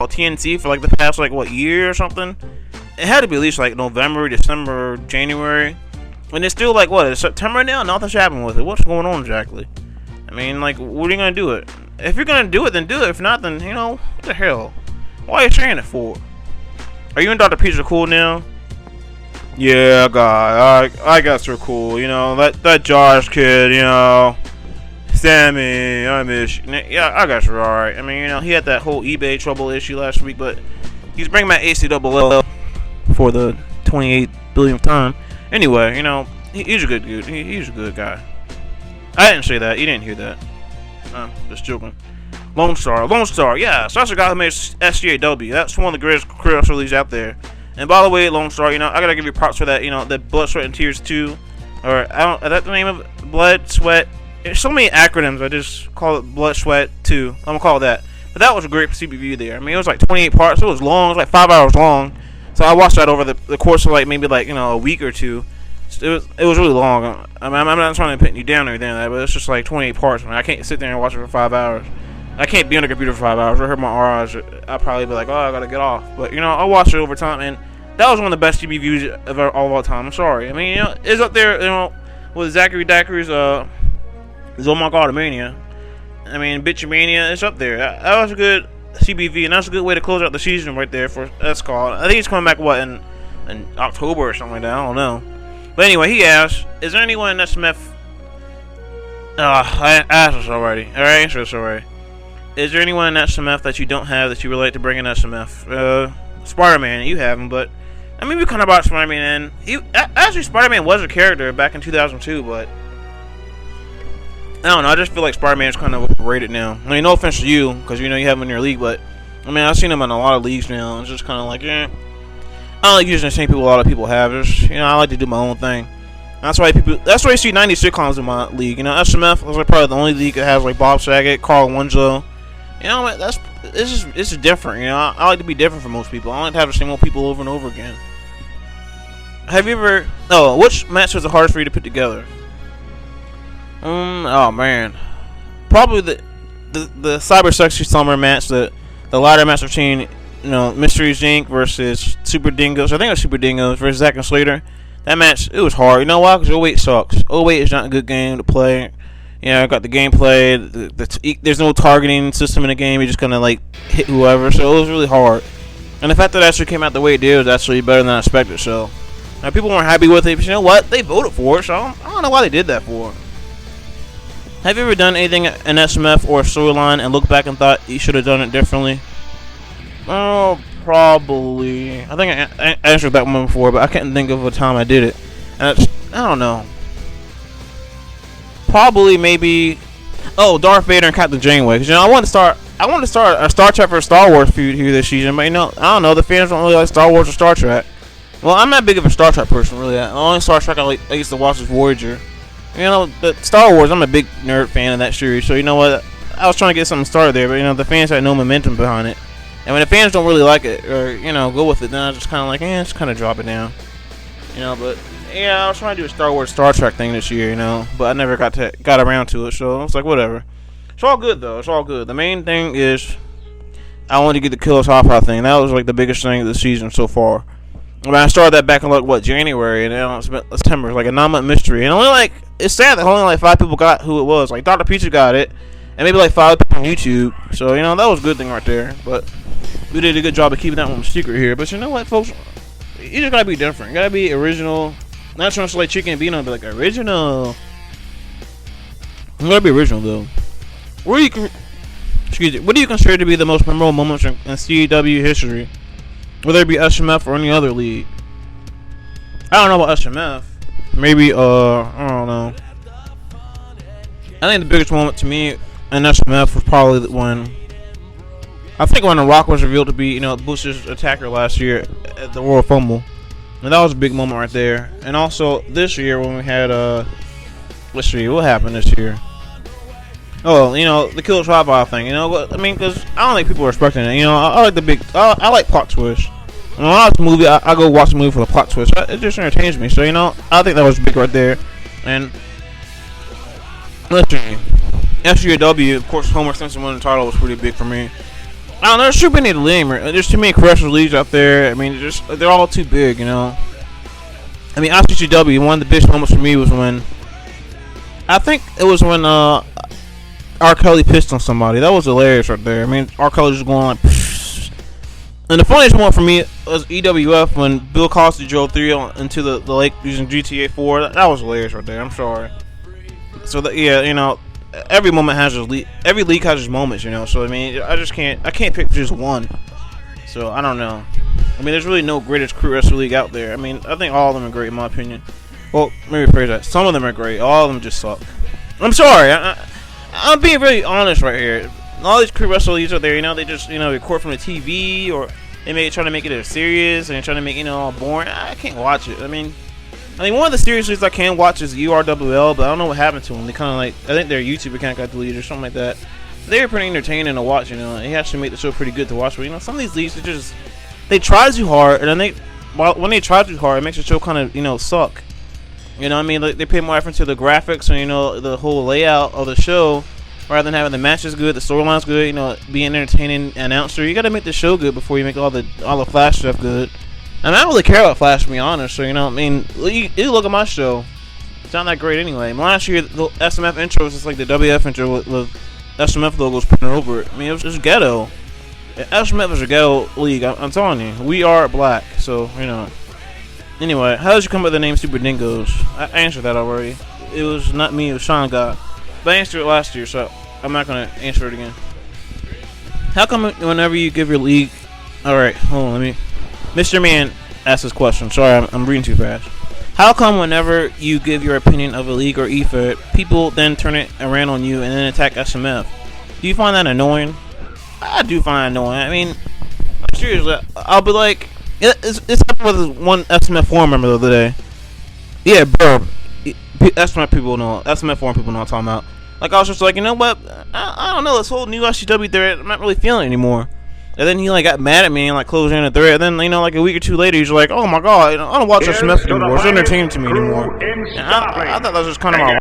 TNT for like the past like what year or something. It had to be at least like November, December, January, and it's still like what, it's September now. Nothing's happening with it. What's going on exactly? I mean, like, what are you gonna do it? If you're gonna do it, then do it. If not, then what the hell? Why are you saying it for? Are you and Dr. Pizza cool now? Yeah, God, I guess we're cool. That Josh kid, Sammy, I miss you. Yeah, I guess we're alright. I mean, he had that whole eBay trouble issue last week, but he's bringing back ACLL for the 28 billionth time. Anyway, he's a good dude. He's a good guy. I didn't say that. You didn't hear that. Just joking. Lone Star. Yeah, so that's the guy who made SGAW. That's one of the greatest career releases out there. And by the way, Lone Star, I gotta give you props for that. The Blood, Sweat, and Tears 2, or is that the name of it? Blood, Sweat. There's so many acronyms. I just call it Blood, Sweat 2. I'm gonna call it that. But that was a great CBV there. I mean, it was like 28 parts. It was long. It was like 5 hours long. So I watched that over the course of like maybe like a week or two. It was really long. I mean, I'm not trying to put you down or anything like that, but it's just like 28 parts. I can't sit there and watch it for 5 hours. I can't be on the computer for 5 hours. I hurt my eyes. I'd probably be like, oh, I gotta get off. But I'll watch it over time, and that was one of the best TV views of all time. I'm sorry. I mean, it's up there, with Zachary Daiquiri's Oh My God Mania. I mean, Bitchamania, it's up there. That was a good CBV, and that's a good way to close out the season right there for that's called. I think he's coming back in October or something like that. I don't know. But anyway, he asked, is there anyone in SMF? I asked this already. I answered this already. Is there anyone in SMF that you don't have that you would like to bring in SMF? Spider-Man, you have him, but I mean, we kind of brought Spider-Man in. Actually, Spider-Man was a character back in 2002, but I don't know. I just feel like Spider-Man is kind of overrated now. I mean, no offense to you, because you have him in your league, but I mean, I've seen him in a lot of leagues now. It's just kind of like, I don't like using the same people a lot of people have. Just, I like to do my own thing. That's why you see 90 sitcoms in my league. SMF was like probably the only league that has like Bob Saget, Carl Winslow. It's just different. I like to be different from most people. I don't like to have the same old people over and over again. Have you ever? Oh, which match was the hardest for you to put together? Oh man, probably the Cyber Sexy Summer match, the ladder match between Mysteries Inc. versus Super Dingoes. I think it was Super Dingoes versus Zack and Slater. That match, it was hard. You know why? Because 08 sucks. 08 is not a good game to play. I got the gameplay. There's no targeting system in the game. You're just gonna like hit whoever. So it was really hard. And the fact that it actually came out the way it did was actually better than I expected. So now people weren't happy with it. But you know what? They voted for it. So I don't know why they did that for. Have you ever done anything in SMF or storyline and looked back and thought you should have done it differently? Oh, probably. I think I answered that one before, but I can't think of a time I did it. And I don't know. Probably, maybe. Oh, Darth Vader and Captain Janeway. Because I want to start a Star Trek versus Star Wars feud here this season. But I don't know. The fans don't really like Star Wars or Star Trek. Well, I'm not big of a Star Trek person, really. The only Star Trek I used to watch is Voyager. But Star Wars, I'm a big nerd fan of that series. So you know what? I was trying to get something started there, but the fans had no momentum behind it. And when the fans don't really like it or go with it, then I just kind of like, just kind of drop it down. But yeah, I was trying to do a Star Wars Star Trek thing this year, but I never got around to it. So it's like whatever. It's all good though. It's all good. The main thing is I wanted to get the Killer Hop thing. That was like the biggest thing of the season so far. I mean, I started that back in January, and now it's September. It's like a 9-month mystery, and it's sad that only 5 people got who it was. Like Dr. Pizza got it, and maybe 5 people on YouTube. So that was a good thing right there. But we did a good job of keeping that one secret here. But you know what, folks? You just gotta be different. You gotta be original. Not trying to say chicken and bean on, but original. You gotta be original though. What do you consider to be the most memorable moments in CW history? Whether it be SMF or any other league. I don't know about SMF. Maybe, I don't know. I think the biggest moment to me in SMF was probably when The Rock was revealed to be, Boosters attacker last year at the Royal Fumble. And that was a big moment right there. And also, this year when we had, let's see, what happened this year? Oh, the Killer Tripod thing, because I don't think people are expecting it. I like I like plot twists. When I watch the movie, I go watch the movie for the plot twist. It just entertains me. So, I think that was big right there. And, let's see. SGAW, of course, Homer Simpson winning the title was pretty big for me. I don't know. There's too many to name. There's too many professional leagues out there. I mean, they're all too big, you know. I mean, ICCW. One of the biggest moments for me was when I think it was when R. Kelly pissed on somebody. That was hilarious right there. I mean, R. Kelly just going like. Psh. And the funniest one for me was EWF when Bill Cosby drove through into the lake using GTA 4. That was hilarious right there. I'm sorry. So yeah, you know, every moment has every league has its moments, you know. So I mean, I can't pick just one. So I don't know. I mean, there's really no greatest crew wrestling league out there. I mean, I think all of them are great in my opinion. Well, maybe rephrase that. Some of them are great. All of them just suck. I'm sorry. I'm being really honest right here. All these crew wrestling leagues out there, you know, they just, you know, record from the TV, or they may try to make it a serious and they're trying to make, you know, all boring. I can't watch it. I mean, one of the series leagues I can watch is URWL, but I don't know what happened to them. They kind of like, I think their YouTube account got deleted or something like that. They were pretty entertaining to watch, you know. They actually make the show pretty good to watch. But you know, some of these leagues they try too hard, and then when they try too hard, it makes the show kind of, you know, suck. You know what I mean? Like, they pay more effort to the graphics and, you know, the whole layout of the show, rather than having the matches good, the storyline's good, you know, being an entertaining announcer. You got to make the show good before you make all the Flash stuff good. I mean, I don't really care about Flash, to be honest. So, you know, I mean, you look at my show, it's not that great anyway. Last year, the SMF intro was just like the WF intro with SMF logos printed over it. I mean, it was just ghetto. SMF is a ghetto league. I'm telling you, we are black. So, you know. Anyway, how did you come up with the name Super Dingoes? I answered that already. It was not me, it was Sean God. But I answered it last year, so I'm not going to answer it again. How come whenever you give your league... Alright, hold on, Mr. Man asked this question. Sorry, I'm reading too fast. How come whenever you give your opinion of a league or EFED, people then turn it around on you and then attack SMF? Do you find that annoying? I do find it annoying. I mean, seriously, I'll be like... It's happened with one SMF forum member the other day. Yeah, bro. SMF people know. SMF forum people know what I'm talking about. Like, I was just like, you know what? I don't know. This whole new SCW thread, I'm not really feeling it anymore. And then he like got mad at me and like closed in the thread. And then, you know, like a week or two later, he's like, oh my god, I don't watch SMF anymore. It's not entertaining to me anymore. And I thought that was just kind of my